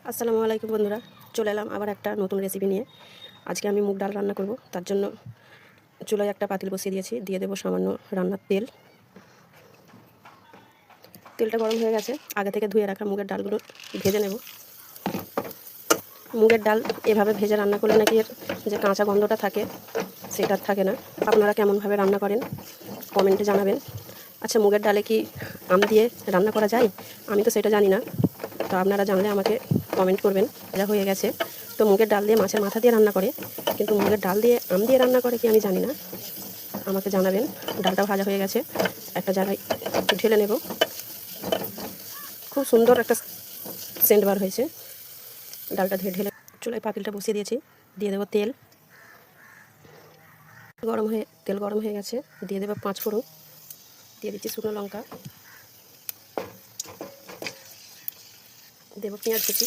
আসসালামু আলাইকুম বন্ধুরা, চলে এলাম আবার একটা নতুন রেসিপি নিয়ে। আজকে আমি মুগ ডাল রান্না করব। তার জন্য চুলায় একটা পাতিল বসিয়ে দিয়েছি। দিয়ে দেবো সামান্য রান্নার তেল। তেলটা গরম হয়ে গেছে। আগে থেকে ধুয়ে রাখা মুগের ডালগুলো ভেজে নেব। মুগের ডাল এভাবে ভেজে রান্না করলে নাকি এর যে কাঁচা গন্ধটা থাকে সেটা থাকে না। আপনারা কেমনভাবে রান্না করেন কমেন্টে জানাবেন। আচ্ছা, মুগের ডালে কি আম দিয়ে রান্না করা যায়? আমি তো সেটা জানি না, তো আপনারা জানলে আমাকে কমেন্ট করবেন। যা হয়ে গেছে, তো মুগের ডাল দিয়ে মাছের মাথা দিয়ে রান্না করে, কিন্তু মুগের ডাল দিয়ে আম দিয়ে রান্না করে কি আমি জানি না, আমাকে জানাবেন। ডালটা ভাজা হয়ে গেছে, একটা জায়গায় ঢেলে নেব। খুব সুন্দর একটা সেন্ট বার হয়েছে। ডালটা ঢেলে চুলায় পাতিলটা বসিয়ে দিয়েছি। দিয়ে দেবো তেল। তেল গরম হয়ে গেছে। দিয়ে দেবো 5 ফোড়ন। দিয়ে দিচ্ছি শুকনো লঙ্কা। দেবো পেঁয়াজ কুচি।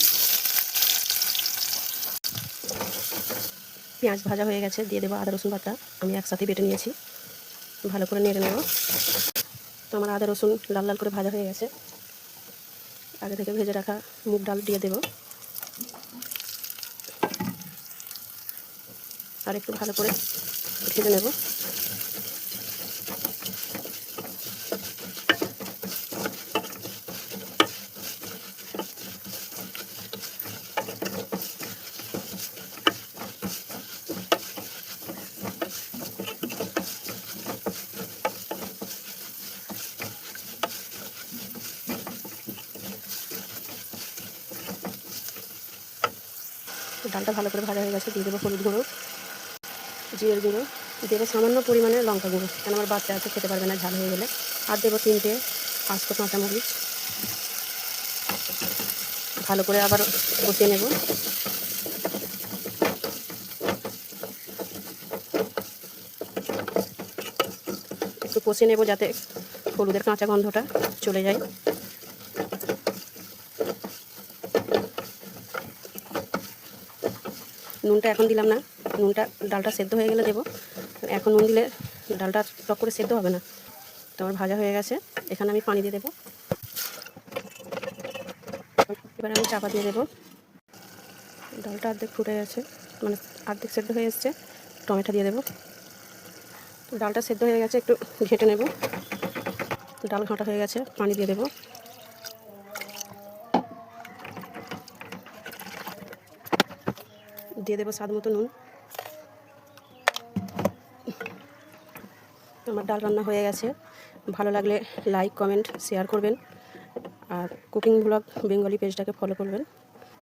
পেঁয়াজ ভাজা হয়ে গেছে। দিয়ে দেবো আদা রসুন বাটা। আমি একসাথে বেটে নিয়েছি। ভালো করে নেড়ে নেব। তো আমার আদা রসুন লাল লাল করে ভাজা হয়ে গেছে। আগে থেকে ভেজে রাখা মুগ ডাল দিয়ে দেব। আর একটু ভালো করে ভেজে নেব। ডালটা ভালো করে ভাজা হয়ে গেছে। দিয়ে দেবো হলুদ গুঁড়ো, জিরের গুঁড়ো, দেবো সামান্য পরিমাণে লঙ্কা গুঁড়ো, কেন আমার বাচ্চা আছে, খেতে পারবে না ঝাল হয়ে গেলে। আর দেবো 3টে আস্ত কাঁচামরিচ। ভালো করে আবার কষিয়ে নেব। একটু কষিয়ে নেব যাতে হলুদের কাঁচা গন্ধটা চলে যায়। নুনটা এখন দিলাম না, নুনটা ডালটা সেদ্ধ হয়ে গেলে দেবো। এখন নুন দিলে ডালটা টক করে সেদ্ধ হবে না। তো আমার ভাজা হয়ে গেছে, এখানে আমি পানি দিয়ে দেবো। এবার আমি চাপা দিয়ে দেবো। ডালটা অর্ধেক ফুটে গেছে, মানে অর্ধেক সেদ্ধ হয়ে এসছে। টমেটো দিয়ে দেবো। ডালটা সেদ্ধ হয়ে গেছে, একটু ঘেঁটে নেব। ডাল ঘাঁটা হয়ে গেছে, পানি দিয়ে দেবো। দিয়ে দেবো স্বাদ মতো নুন। আমার ডাল রান্না হয়ে গেছে। ভালো লাগলে লাইক, কমেন্ট, শেয়ার করবেন। আর কুকিং ব্লগ বেঙ্গলি পেজটাকে ফলো করবেন।